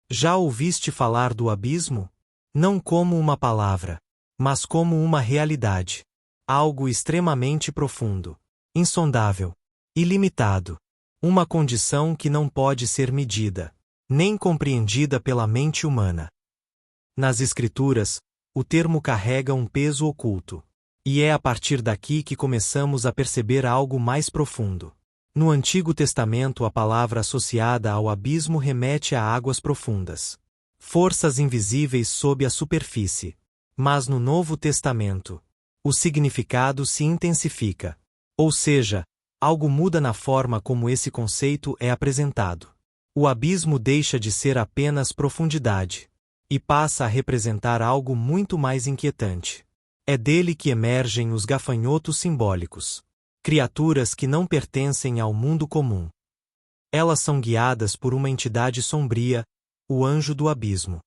Já ouviste falar do abismo? Não como uma palavra, mas como uma realidade. Algo extremamente profundo, insondável, ilimitado. Uma condição que não pode ser medida, nem compreendida pela mente humana. Nas Escrituras, o termo carrega um peso oculto. E é a partir daqui que começamos a perceber algo mais profundo. No Antigo Testamento, a palavra associada ao abismo remete a águas profundas, forças invisíveis sob a superfície. Mas no Novo Testamento, o significado se intensifica. Ou seja, algo muda na forma como esse conceito é apresentado. O abismo deixa de ser apenas profundidade e passa a representar algo muito mais inquietante. É dele que emergem os gafanhotos simbólicos, criaturas que não pertencem ao mundo comum. Elas são guiadas por uma entidade sombria, o anjo do abismo.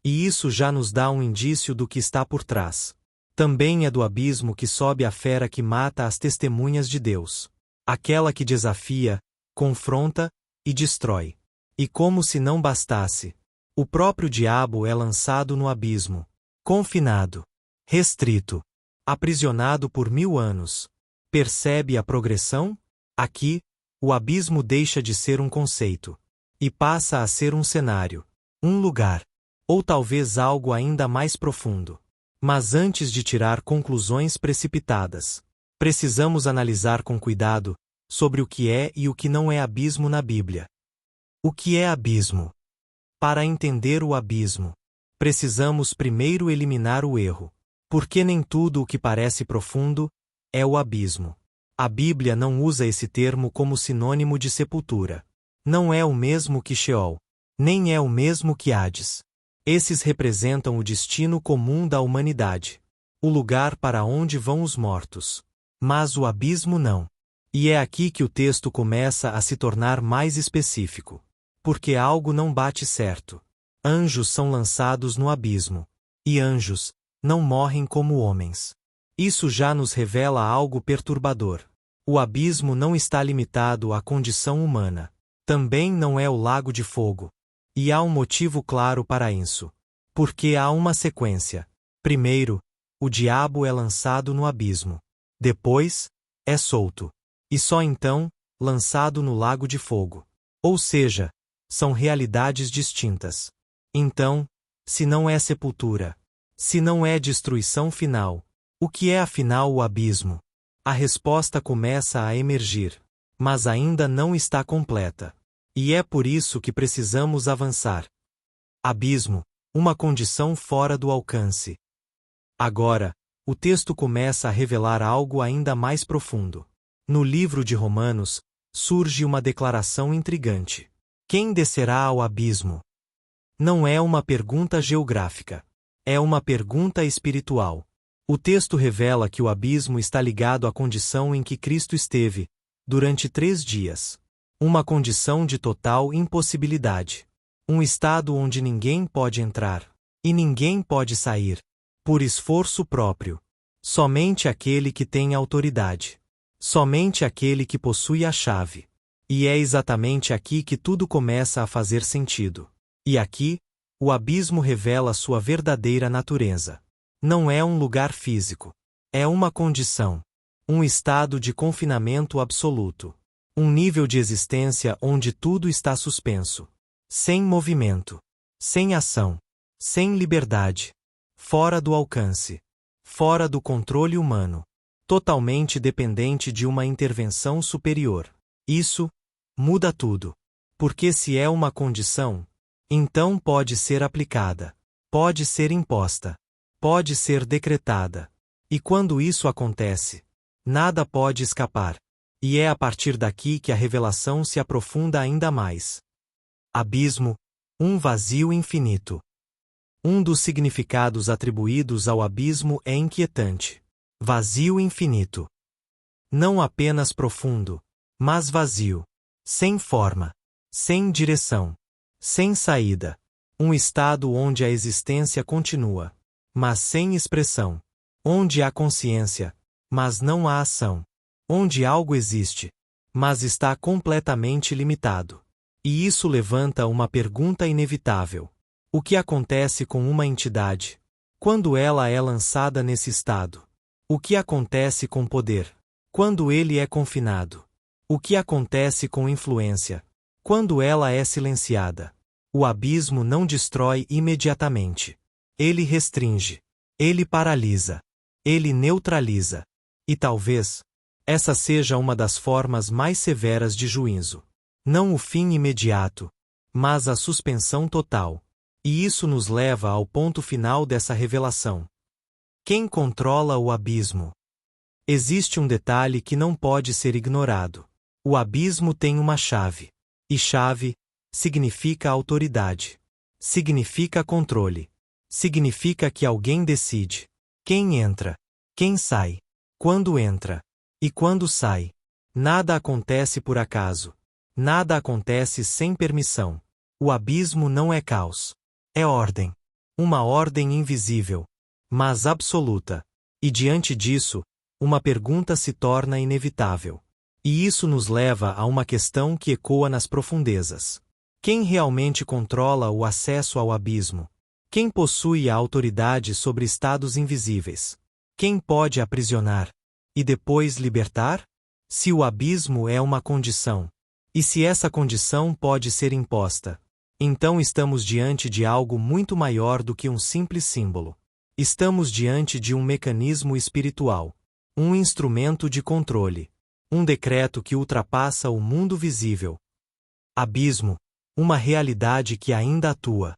E isso já nos dá um indício do que está por trás. Também é do abismo que sobe a fera que mata as testemunhas de Deus, aquela que desafia, confronta e destrói. E como se não bastasse, o próprio diabo é lançado no abismo, confinado, restrito, aprisionado por 1000 anos. Percebe a progressão? Aqui, o abismo deixa de ser um conceito e passa a ser um cenário, um lugar, ou talvez algo ainda mais profundo. Mas antes de tirar conclusões precipitadas, precisamos analisar com cuidado sobre o que é e o que não é abismo na Bíblia. O que é abismo? Para entender o abismo, precisamos primeiro eliminar o erro, porque nem tudo o que parece profundo é o abismo. A Bíblia não usa esse termo como sinônimo de sepultura. Não é o mesmo que Sheol, nem é o mesmo que Hades. Esses representam o destino comum da humanidade, o lugar para onde vão os mortos. Mas o abismo não. E é aqui que o texto começa a se tornar mais específico. Porque algo não bate certo. Anjos são lançados no abismo. E anjos não morrem como homens. Isso já nos revela algo perturbador. O abismo não está limitado à condição humana. Também não é o lago de fogo. E há um motivo claro para isso. Porque há uma sequência. Primeiro, o diabo é lançado no abismo. Depois, é solto. E só então, lançado no lago de fogo. Ou seja, são realidades distintas. Então, se não é sepultura, se não é destruição final, o que é afinal o abismo? A resposta começa a emergir, mas ainda não está completa. E é por isso que precisamos avançar. Abismo, uma condição fora do alcance. Agora, o texto começa a revelar algo ainda mais profundo. No livro de Romanos, surge uma declaração intrigante. Quem descerá ao abismo? Não é uma pergunta geográfica. É uma pergunta espiritual. O texto revela que o abismo está ligado à condição em que Cristo esteve, durante 3 dias. Uma condição de total impossibilidade. Um estado onde ninguém pode entrar, e ninguém pode sair, por esforço próprio. Somente aquele que tem autoridade. Somente aquele que possui a chave. E é exatamente aqui que tudo começa a fazer sentido. E aqui, o abismo revela sua verdadeira natureza. Não é um lugar físico. É uma condição. Um estado de confinamento absoluto. Um nível de existência onde tudo está suspenso. Sem movimento. Sem ação. Sem liberdade. Fora do alcance. Fora do controle humano. Totalmente dependente de uma intervenção superior. Isso muda tudo. Porque se é uma condição, então pode ser aplicada. Pode ser imposta. Pode ser decretada. E quando isso acontece, nada pode escapar. E é a partir daqui que a revelação se aprofunda ainda mais. Abismo, um vazio infinito. Um dos significados atribuídos ao abismo é inquietante. Vazio infinito. Não apenas profundo, mas vazio. Sem forma. Sem direção. Sem saída. Um estado onde a existência continua, mas sem expressão. Onde há consciência, mas não há ação. Onde algo existe, mas está completamente limitado. E isso levanta uma pergunta inevitável. O que acontece com uma entidade quando ela é lançada nesse estado? O que acontece com poder quando ele é confinado? O que acontece com influência quando ela é silenciada? O abismo não destrói imediatamente. Ele restringe. Ele paralisa. Ele neutraliza. E talvez essa seja uma das formas mais severas de juízo. Não o fim imediato, mas a suspensão total. E isso nos leva ao ponto final dessa revelação. Quem controla o abismo? Existe um detalhe que não pode ser ignorado. O abismo tem uma chave. E chave significa autoridade. Significa controle. Significa que alguém decide. Quem entra? Quem sai? Quando entra? E quando sai? Nada acontece por acaso. Nada acontece sem permissão. O abismo não é caos. É ordem. Uma ordem invisível, mas absoluta. E diante disso, uma pergunta se torna inevitável. E isso nos leva a uma questão que ecoa nas profundezas. Quem realmente controla o acesso ao abismo? Quem possui a autoridade sobre estados invisíveis? Quem pode aprisionar e depois libertar? Se o abismo é uma condição, e se essa condição pode ser imposta, então estamos diante de algo muito maior do que um simples símbolo. Estamos diante de um mecanismo espiritual, um instrumento de controle, um decreto que ultrapassa o mundo visível. Abismo, uma realidade que ainda atua.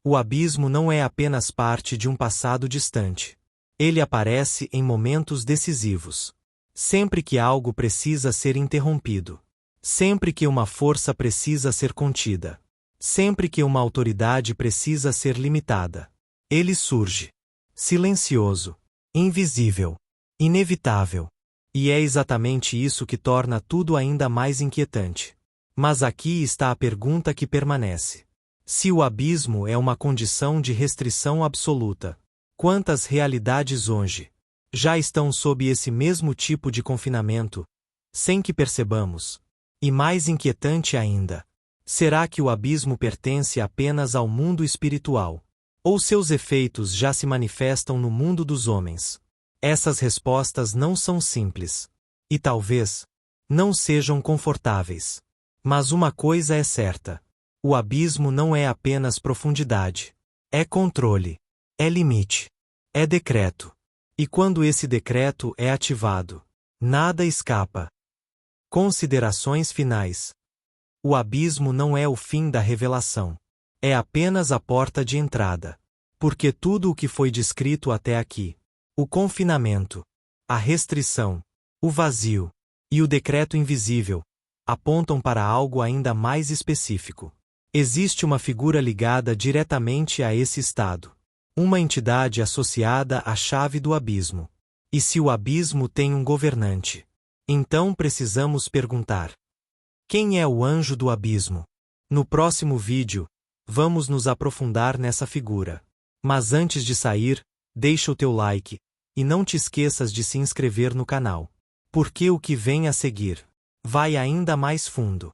O abismo não é apenas parte de um passado distante. Ele aparece em momentos decisivos. Sempre que algo precisa ser interrompido. Sempre que uma força precisa ser contida. Sempre que uma autoridade precisa ser limitada. Ele surge. Silencioso. Invisível. Inevitável. E é exatamente isso que torna tudo ainda mais inquietante. Mas aqui está a pergunta que permanece. Se o abismo é uma condição de restrição absoluta, quantas realidades hoje já estão sob esse mesmo tipo de confinamento, sem que percebamos? E mais inquietante ainda, será que o abismo pertence apenas ao mundo espiritual? Ou seus efeitos já se manifestam no mundo dos homens? Essas respostas não são simples. E talvez não sejam confortáveis. Mas uma coisa é certa. O abismo não é apenas profundidade. É controle. É limite. É decreto. E quando esse decreto é ativado, nada escapa. Considerações finais. O abismo não é o fim da revelação. É apenas a porta de entrada. Porque tudo o que foi descrito até aqui, o confinamento, a restrição, o vazio e o decreto invisível, apontam para algo ainda mais específico. Existe uma figura ligada diretamente a esse estado. Uma entidade associada à chave do abismo. E se o abismo tem um governante, então precisamos perguntar: quem é o anjo do abismo? No próximo vídeo, vamos nos aprofundar nessa figura. Mas antes de sair, deixa o teu like, e não te esqueças de se inscrever no canal. Porque o que vem a seguir vai ainda mais fundo.